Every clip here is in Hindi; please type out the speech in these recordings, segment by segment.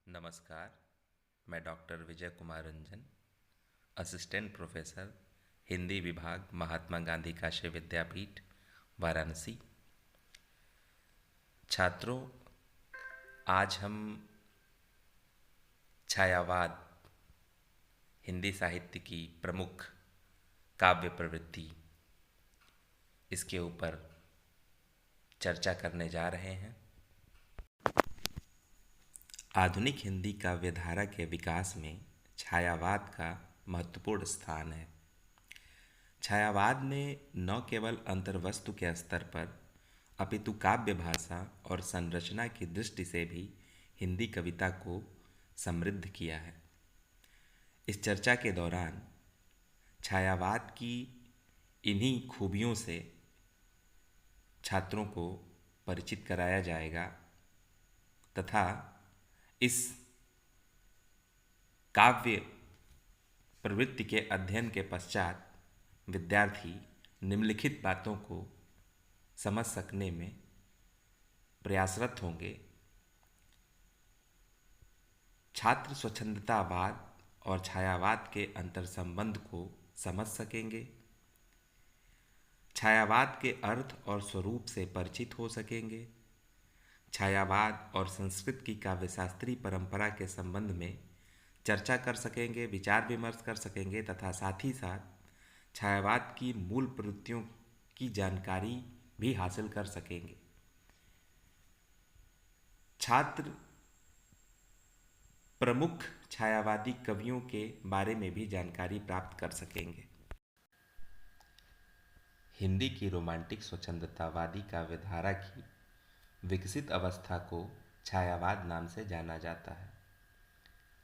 नमस्कार। मैं doctor Vijay Kumar Ranjan, assistant professor, Hindi विभाग, महात्मा गांधी काशी विद्यापीठ, वाराणसी। छात्रों, आज हम छायावाद, हिंदी साहित्य की प्रमुख काव्य प्रवृत्ति, इसके ऊपर चर्चा करने जा रहे हैं। आधुनिक हिंदी काव्यधारा के विकास में छायावाद का महत्वपूर्ण स्थान है। छायावाद ने न केवल अंतर्वस्तु के स्तर पर अपितु काव्य भाषा और संरचना की दृष्टि से भी हिंदी कविता को समृद्ध किया है। इस चर्चा के दौरान छायावाद की इन्हीं खूबियों से छात्रों को परिचित कराया जाएगा तथा इस काव्य प्रवृत्ति के अध्ययन के पश्चात विद्यार्थी निम्नलिखित बातों को समझ सकने में प्रयासरत होंगे। छात्र स्वच्छंदतावाद और छायावाद के अंतर संबंध को समझ सकेंगे, छायावाद के अर्थ और स्वरूप से परिचित हो सकेंगे, छायावाद और संस्कृत की काव्यशास्त्रीय परंपरा के संबंध में चर्चा कर सकेंगे, विचार विमर्श कर सकेंगे तथा साथ ही साथ छायावाद की मूल प्रवृत्तियों की जानकारी भी हासिल कर सकेंगे। छात्र प्रमुख छायावादी कवियों के बारे में भी जानकारी प्राप्त कर सकेंगे। हिंदी की रोमांटिक स्वच्छंदतावादी काव्यधारा की विकसित अवस्था को छायावाद नाम से जाना जाता है।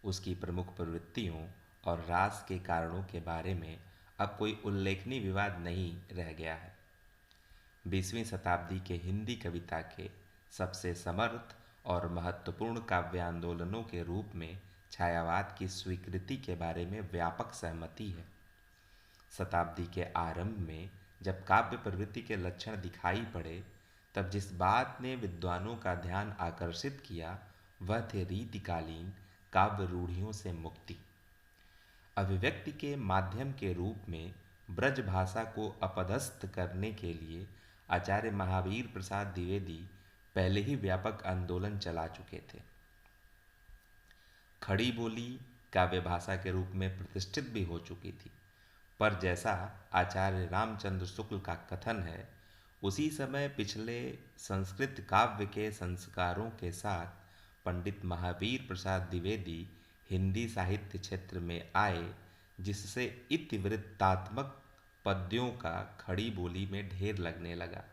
उसकी प्रमुख प्रवृत्तियों और रास के कारणों के बारे में अब कोई उल्लेखनीय विवाद नहीं रह गया है। 20वीं शताब्दी के हिंदी कविता के सबसे समर्थ और महत्वपूर्ण काव्य आंदोलनों के रूप में छायावाद की स्वीकृति के बारे में व्यापक सहमति है। शताब्दी के आरंभ में जब काव्य प्रवृत्ति के लक्षण दिखाई पड़े, तब जिस बात ने विद्वानों का ध्यान आकर्षित किया वह थे रीतिकालीन काव्य रूढ़ियों से मुक्ति। अभिव्यक्ति के माध्यम के रूप में ब्रज भाषा को अपदस्थ करने के लिए आचार्य महावीर प्रसाद द्विवेदी पहले ही व्यापक आंदोलन चला चुके थे। खड़ी बोली काव्य भाषा के रूप में प्रतिष्ठित भी हो चुकी थी, पर जैसा आचार्य रामचंद्र शुक्ल का कथन है, उसी समय पिछले संस्कृत काव्य के संस्कारों के साथ पंडित महावीर प्रसाद द्विवेदी हिंदी साहित्य क्षेत्र में आए, जिससे इतिवृत्तात्मक पद्यों का खड़ी बोली में ढेर लगने लगा।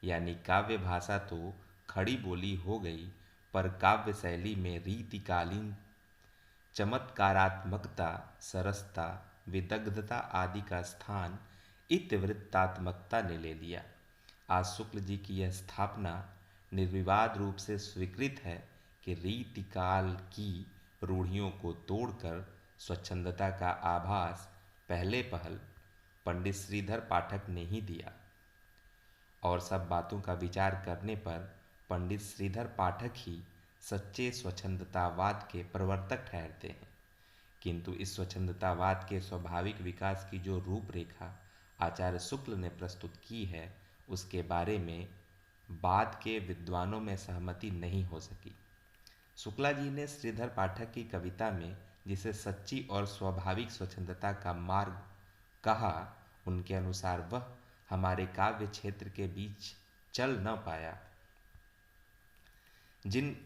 यानी काव्य भाषा तो खड़ी बोली हो गई, पर काव्य शैली में रीतिकालीन चमत्कारात्मकता, सरसता, विदग्धता आदि का स्थान इतिवृत्तात्मकता ने ले लिया। आज शुक्ल जी की यह स्थापना निर्विवाद रूप से स्वीकृत है कि रीतिकाल की रूढ़ियों को तोड़कर स्वच्छंदता का आभास पहले पहल पंडित श्रीधर पाठक ने ही दिया, और सब बातों का विचार करने पर पंडित श्रीधर पाठक ही सच्चे स्वच्छंदतावाद के प्रवर्तक ठहरते हैं। किंतु इस स्वच्छंदतावाद के स्वाभाविक विकास की जो रूपरेखा आचार्य शुक्ल ने प्रस्तुत की है, उसके बारे में बाद के विद्वानों में सहमति नहीं हो सकी। शुक्ला जी ने श्रीधर पाठक की कविता में जिसे सच्ची और स्वाभाविक स्वच्छंदता का मार्ग कहा, उनके अनुसार वह हमारे काव्य क्षेत्र के बीच चल न पाया। जिन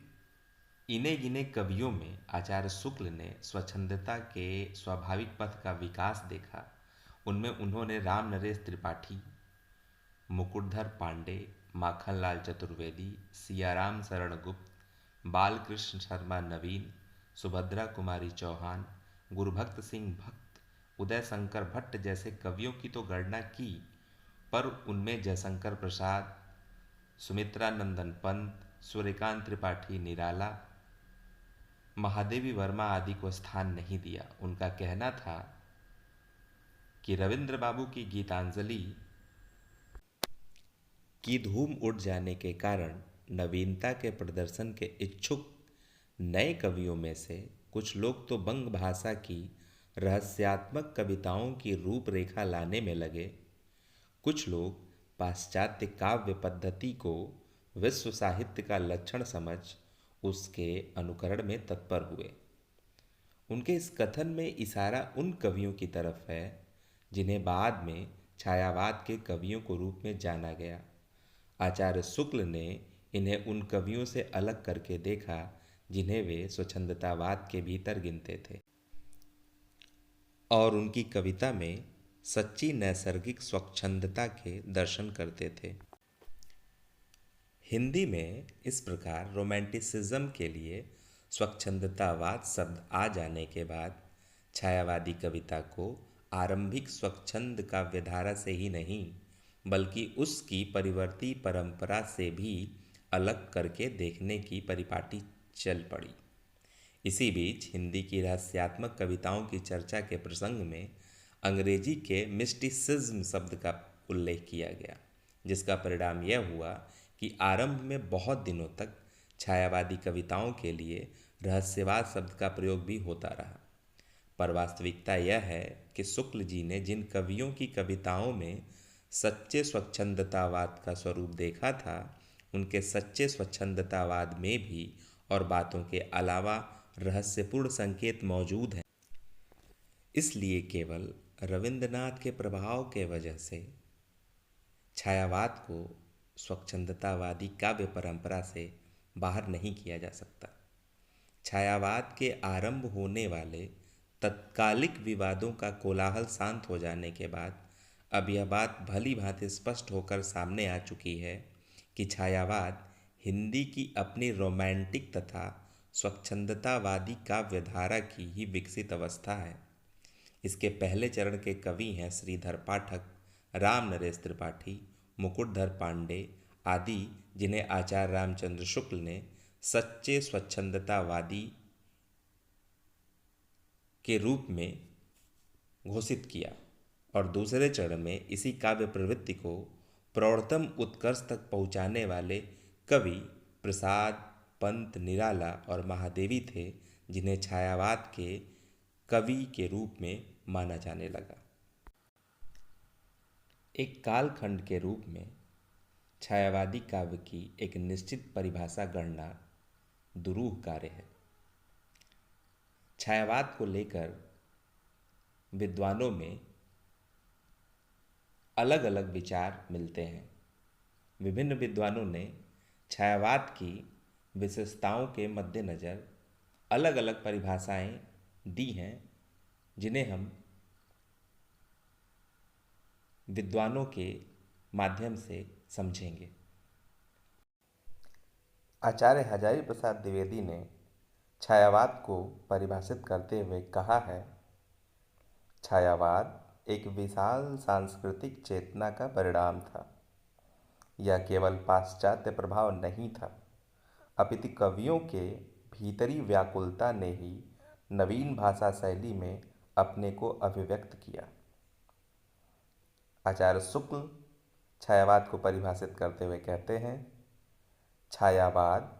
इने गिने कवियों में आचार्य शुक्ल ने स्वच्छंदता के स्वाभाविक पथ का विकास देखा, उनमें उन्होंने राम नरेश त्रिपाठी, मुकुटधर पांडे, माखनलाल चतुर्वेदी, सियाराम शरण गुप्त, बालकृष्ण शर्मा नवीन, सुभद्रा कुमारी चौहान, गुरुभक्त सिंह भक्त, उदय शंकर भट्ट जैसे कवियों की तो गणना की, पर उनमें जयशंकर प्रसाद, सुमित्रा नंदन पंत, सूर्यकांत त्रिपाठी निराला, महादेवी वर्मा आदि को स्थान नहीं दिया। उनका कहना था कि रविंद्र बाबू की गीतांजलि की धूम उड़ जाने के कारण नवीनता के प्रदर्शन के इच्छुक नए कवियों में से कुछ लोग तो बंग भाषा की रहस्यात्मक कविताओं की रूपरेखा लाने में लगे। कुछ लोग पाश्चात्य काव्य पद्धति को विश्व साहित्य का लक्षण समझ उसके अनुकरण में तत्पर हुए। उनके इस कथन में इशारा उन कवियों की तरफ है जिन्हें बाद में छायावाद के कवियों के रूप में जाना गया। आचार्य शुक्ल ने इन्हें उन कवियों से अलग करके देखा जिन्हें वे स्वच्छंदतावाद के भीतर गिनते थे और उनकी कविता में सच्ची नैसर्गिक स्वच्छंदता के दर्शन करते थे। हिंदी में इस प्रकार रोमांटिसिज्म के लिए स्वच्छंदतावाद शब्द आ जाने के बाद छायावादी कविता को आरंभिक स्वच्छंद काव्यधारा से ही नहीं बल्कि उसकी परिवर्ती परंपरा से भी अलग करके देखने की परिपाटी चल पड़ी। इसी बीच हिंदी की रहस्यात्मक कविताओं की चर्चा के प्रसंग में अंग्रेजी के मिस्टिसिज्म शब्द का उल्लेख किया गया, जिसका परिणाम यह हुआ कि आरंभ में बहुत दिनों तक छायावादी कविताओं के लिए रहस्यवाद शब्द का प्रयोग भी होता रहा। पर वास्तविकता यह है कि शुक्ल जी ने जिन कवियों की कविताओं में सच्चे स्वच्छंदतावाद का स्वरूप देखा था, उनके सच्चे स्वच्छंदतावाद में भी और बातों के अलावा रहस्यपूर्ण संकेत मौजूद हैं। इसलिए केवल रविंद्रनाथ के प्रभाव के वजह से छायावाद को स्वच्छंदतावादी काव्य परंपरा से बाहर नहीं किया जा सकता। छायावाद के आरंभ होने वाले तत्कालिक विवादों का कोलाहल शांत हो जाने के बाद अब यह बात भली भांति स्पष्ट होकर सामने आ चुकी है कि छायावाद हिंदी की अपनी रोमांटिक तथा स्वच्छंदतावादी काव्यधारा की ही विकसित अवस्था है। इसके पहले चरण के कवि हैं श्रीधर पाठक, राम नरेश त्रिपाठी, मुकुटधर पांडे आदि, जिन्हें आचार्य रामचंद्र शुक्ल ने सच्चे स्वच्छंदतावादी के रूप में घोषित किया और दूसरे चरण में इसी काव्य प्रवृत्ति को प्रौढ़तम उत्कर्ष तक पहुंचाने वाले कवि प्रसाद, पंत, निराला और महादेवी थे, जिन्हें छायावाद के कवि के रूप में माना जाने लगा। एक कालखंड के रूप में छायावादी काव्य की एक निश्चित परिभाषा गणना दुरूह कार्य है। छायावाद को लेकर विद्वानों में अलग अलग विचार मिलते हैं। विभिन्न विद्वानों ने छायावाद की विशेषताओं के मद्देनज़र अलग अलग परिभाषाएं दी हैं, जिन्हें हम विद्वानों के माध्यम से समझेंगे। आचार्य हजारी प्रसाद द्विवेदी ने छायावाद को परिभाषित करते हुए कहा है, छायावाद एक विशाल सांस्कृतिक चेतना का परिणाम था। यह केवल पाश्चात्य प्रभाव नहीं था, अपितु कवियों के भीतरी व्याकुलता ने ही नवीन भाषा शैली में अपने को अभिव्यक्त किया। आचार्य शुक्ल छायावाद को परिभाषित करते हुए कहते हैं, छायावाद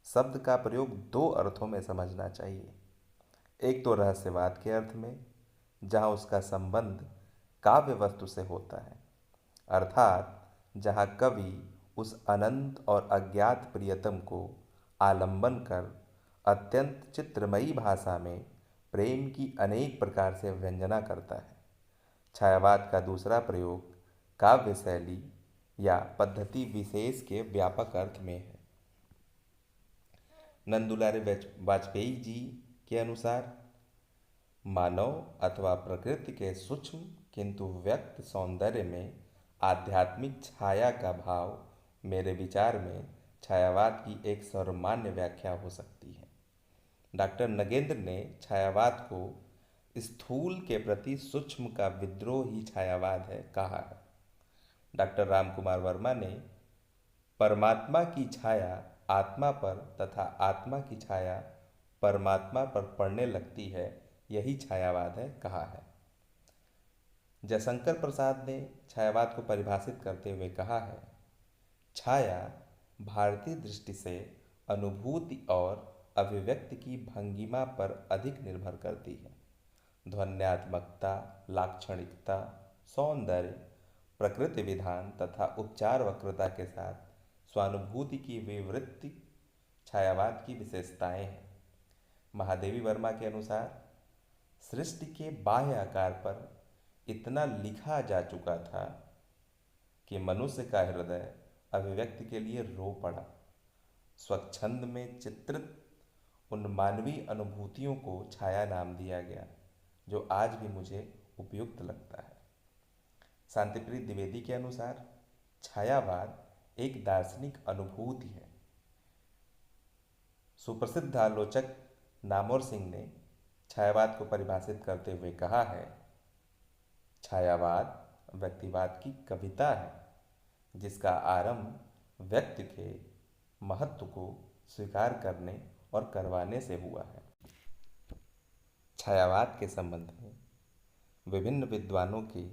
शब्द का प्रयोग दो अर्थों में समझना चाहिए। एक तो रहस्यवाद के अर्थ में, जहाँ उसका संबंध काव्य वस्तु से होता है, अर्थात जहाँ कवि उस अनंत और अज्ञात प्रियतम को आलंबन कर अत्यंत चित्रमयी भाषा में प्रेम की अनेक प्रकार से व्यंजना करता है। छायावाद का दूसरा प्रयोग काव्य शैली या पद्धति विशेष के व्यापक अर्थ में है। नंदुलारे वाजपेयी जी के अनुसार मानव अथवा प्रकृति के सूक्ष्म किंतु व्यक्त सौंदर्य में आध्यात्मिक छाया का भाव मेरे विचार में छायावाद की एक सर्वमान्य व्याख्या हो सकती है। डॉक्टर नगेंद्र ने छायावाद को स्थूल के प्रति सूक्ष्म का विद्रोह ही छायावाद है कहा है। डॉक्टर रामकुमार वर्मा ने परमात्मा की छाया आत्मा पर तथा आत्मा की छाया परमात्मा पर पड़ने लगती है, यही छायावाद है कहा है। जयशंकर प्रसाद ने छायावाद को परिभाषित करते हुए कहा है, छाया भारतीय दृष्टि से अनुभूति और अभिव्यक्ति की भंगिमा पर अधिक निर्भर करती है। ध्वन्यात्मकता, लाक्षणिकता, सौंदर्य, प्रकृति विधान तथा उपचार वक्रता के साथ स्वानुभूति की विवृत्ति छायावाद की विशेषताएं हैं। महादेवी वर्मा के अनुसार सृष्टि के बाह्य आकार पर इतना लिखा जा चुका था कि मनुष्य का हृदय अभिव्यक्ति के लिए रो पड़ा। स्वच्छंद में चित्रित उन मानवीय अनुभूतियों को छाया नाम दिया गया, जो आज भी मुझे उपयुक्त लगता है। शांतिप्रिय द्विवेदी के अनुसार छायावाद एक दार्शनिक अनुभूति है। सुप्रसिद्ध आलोचक नामोर सिंह ने छायावाद को परिभाषित करते हुए कहा है, छायावाद व्यक्तिवाद की कविता है, जिसका आरंभ व्यक्ति के महत्व को स्वीकार करने और करवाने से हुआ है। छायावाद के संबंध में विभिन्न विद्वानों के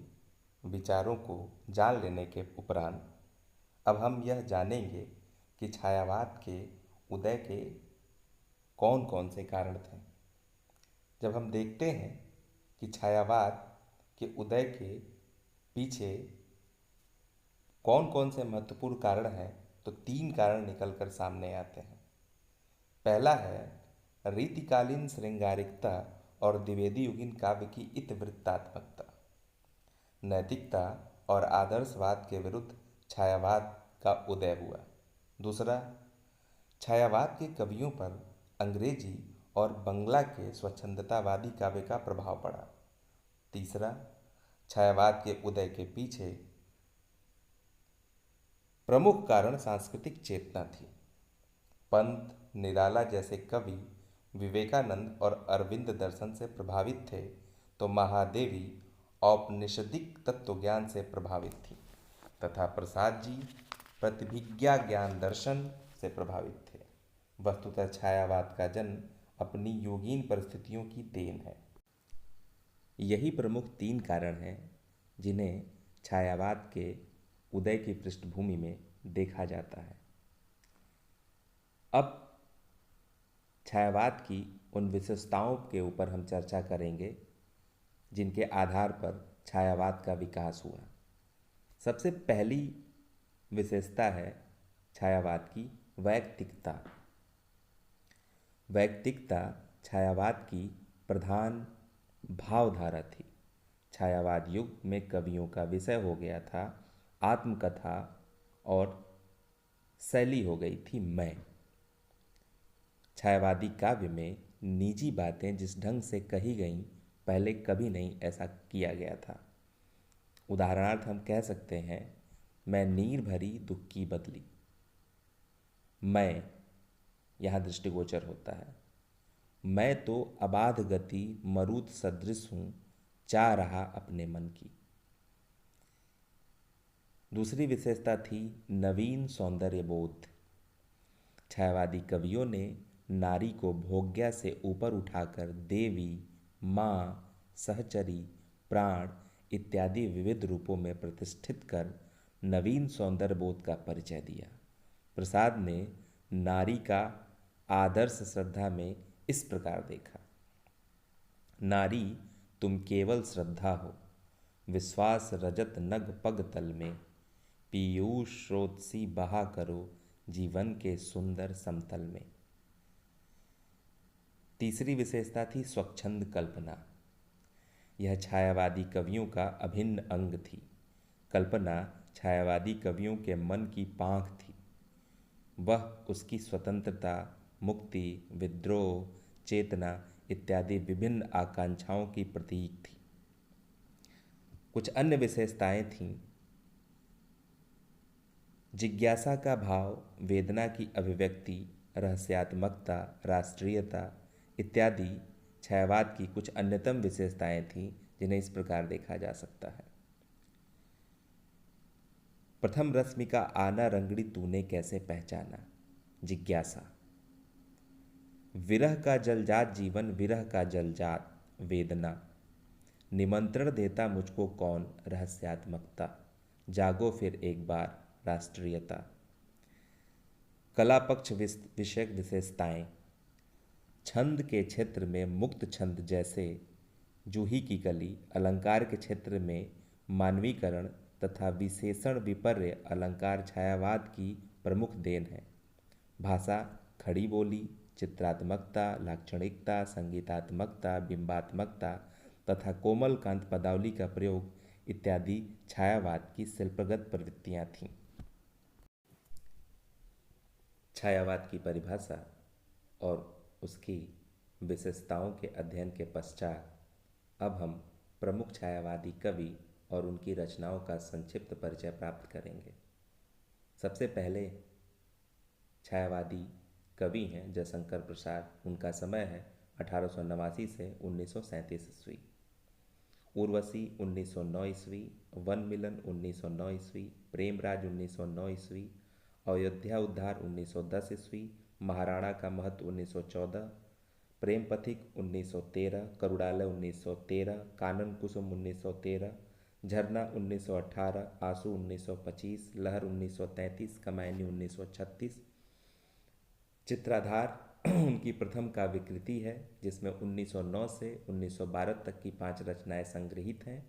विचारों को जान लेने के उपरांत अब हम यह जानेंगे कि छायावाद के उदय के कौन कौन से कारण थे। जब हम देखते हैं कि छायावाद के उदय के पीछे कौन कौन से महत्वपूर्ण कारण हैं, तो 3 कारण निकलकर सामने आते हैं। पहला है रीतिकालीन श्रृंगारिकता और द्विवेदी युगीन काव्य की इतिवृत्तात्मकता। नैतिकता और आदर्शवाद के विरुद्ध छायावाद का उदय हुआ। दूसरा, छायावाद के कवियों पर अंग्रेजी और बंगला के स्वच्छंदतावादी काव्य का प्रभाव पड़ा। तीसरा, छायावाद के उदय के पीछे प्रमुख कारण सांस्कृतिक चेतना थी। पंत, निराला जैसे कवि विवेकानंद और अरविंद दर्शन से प्रभावित थे, तो महादेवी औपनिषदिक तत्वज्ञान से प्रभावित थी तथा प्रसाद जी प्रतिभिज्ञा ज्ञान दर्शन से प्रभावित थे। वस्तुतः छायावाद का जन्म अपनी योगीन परिस्थितियों की देन है। यही प्रमुख 3 कारण हैं जिन्हें छायावाद के उदय की पृष्ठभूमि में देखा जाता है। अब छायावाद की उन विशेषताओं के ऊपर हम चर्चा करेंगे जिनके आधार पर छायावाद का विकास हुआ। सबसे पहली विशेषता है छायावाद की वैयक्तिकता। वैयक्तिकता छायावाद की प्रधान भावधारा थी। छायावाद युग में कवियों का विषय हो गया था आत्मकथा और शैली हो गई थी मैं। छायावादी काव्य में निजी बातें जिस ढंग से कही गईं, पहले कभी नहीं ऐसा किया गया था। उदाहरणार्थ हम कह सकते हैं, मैं नीर भरी दुख की बदली। मैं यहाँ दृष्टिगोचर होता है। मैं तो अबाध गति मरुत सदृश हूँ, चाह रहा अपने मन की। दूसरी विशेषता थी नवीन सौंदर्य बोध। छायावादी कवियों ने नारी को भोग्या से ऊपर उठाकर देवी, माँ, सहचरी, प्राण इत्यादि विविध रूपों में प्रतिष्ठित कर नवीन सौंदर्य बोध का परिचय दिया। प्रसाद ने नारी का आदर्श श्रद्धा में इस प्रकार देखा, नारी तुम केवल श्रद्धा हो, विश्वास रजत नग पग तल में, पीयूष स्रोत सी बहा करो जीवन के सुंदर समतल में। तीसरी विशेषता थी स्वच्छंद कल्पना। यह छायावादी कवियों का अभिन्न अंग थी। कल्पना छायावादी कवियों के मन की पांख थी। वह उसकी स्वतंत्रता, मुक्ति, विद्रोह, चेतना इत्यादि विभिन्न आकांक्षाओं की प्रतीक थी। कुछ अन्य विशेषताएं थीं। जिज्ञासा का भाव, वेदना की अभिव्यक्ति, रहस्यात्मकता, राष्ट्रीयता इत्यादि छायावाद की कुछ अन्यतम विशेषताएं थीं जिन्हें इस प्रकार देखा जा सकता है। प्रथम रश्मि का आना रंगड़ी तूने कैसे पहचाना, जिज्ञासा। विरह का जलजात जीवन, विरह का जलजात वेदना, निमंत्रण देता मुझको कौन, रहस्यात्मकता, जागो फिर एक बार, राष्ट्रीयता। कला पक्ष विषयक विशेषताएं, छंद के क्षेत्र में मुक्त छंद जैसे जूही की कली, अलंकार के क्षेत्र में मानवीकरण तथा विशेषण विपर्य अलंकार छायावाद की प्रमुख देन है। भाषा, खड़ी बोली, चित्रात्मकता, लाक्षणिकता, संगीतात्मकता, बिंबात्मकता तथा कोमल कांत पदावली का प्रयोग इत्यादि छायावाद की शिल्पगत प्रवृत्तियां थीं। छायावाद की परिभाषा और उसकी विशेषताओं के अध्ययन के पश्चात अब हम प्रमुख छायावादी कवि और उनकी रचनाओं का संक्षिप्त परिचय प्राप्त करेंगे। सबसे पहले छायावादी कवि हैं जयशंकर प्रसाद। उनका समय है 1889 से 1937 ईस्वी। उर्वशी 1909 ईस्वी, वन मिलन 1909 ईस्वी, प्रेमराज 1909 ईस्वी, अयोध्या उद्धार 1910 ईस्वी, महाराणा का महत्व 1914, प्रेम पथिक 1913, करुड़ालय 1913, कानन कुसुम 1913, झरना 1918, आंसू 1925, लहर 1933, कमायनी 1936। चित्राधार उनकी प्रथम काव्य कृति है जिसमें 1909 से 1912 तक की 5 रचनाएं संग्रहित हैं।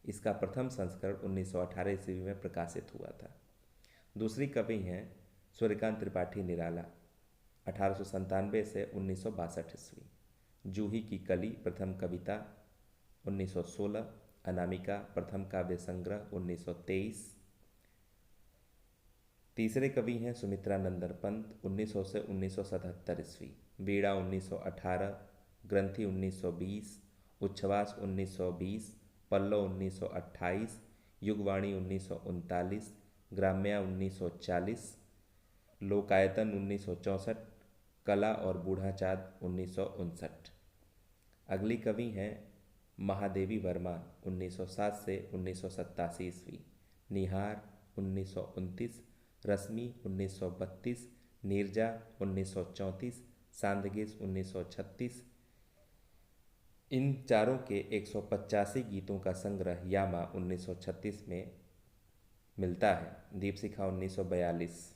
इसका प्रथम संस्करण 1918 ईस्वी में प्रकाशित हुआ था। दूसरी कवि हैं सूर्यकांत त्रिपाठी निराला, 1897 से 1962 ईस्वी। जूही की कली प्रथम कविता 1916, अनामिका प्रथम काव्य संग्रह 1923। तीसरे कवि हैं सुमित्रा नंदन पंत, 1900 से 1977 ईस्वी। बीड़ा 1918, ग्रंथि 1920, उच्छ्वास 1920, पल्लव 1928, युगवाणी 1939, ग्राम्या 1940, लोकायतन 1964, कला और बूढ़ा चाँद 1959। अगली कवि हैं महादेवी वर्मा, 1907 से 1987 ईस्वी। निहार 1929, रश्मि 1932, नीरजा 1934, सांदगेज 1936। इन चारों के 185 गीतों का संग्रह यामा 1936 में मिलता है। दीपशिखा 1942।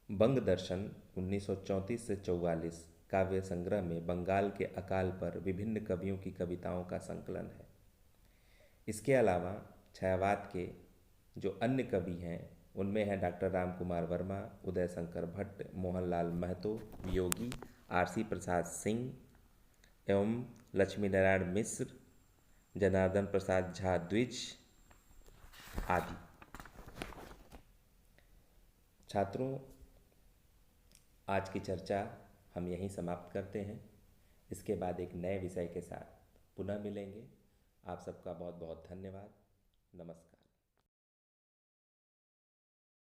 बंग दर्शन 1934 से 44 काव्य संग्रह में बंगाल के अकाल पर विभिन्न कवियों की कविताओं का संकलन है। इसके अलावा छायावाद के जो अन्य कवि हैं उनमें हैं डॉक्टर राम कुमार वर्मा, उदय शंकर भट्ट, मोहनलाल महतो, वियोगी आरसी प्रसाद सिंह एवं लक्ष्मी नारायण मिश्र, जनार्दन प्रसाद झा द्विज आदि। छात्रों, आज की चर्चा हम यहीं समाप्त करते हैं। इसके बाद एक नए विषय के साथ पुनः मिलेंगे। आप सबका बहुत बहुत धन्यवाद। नमस्कार।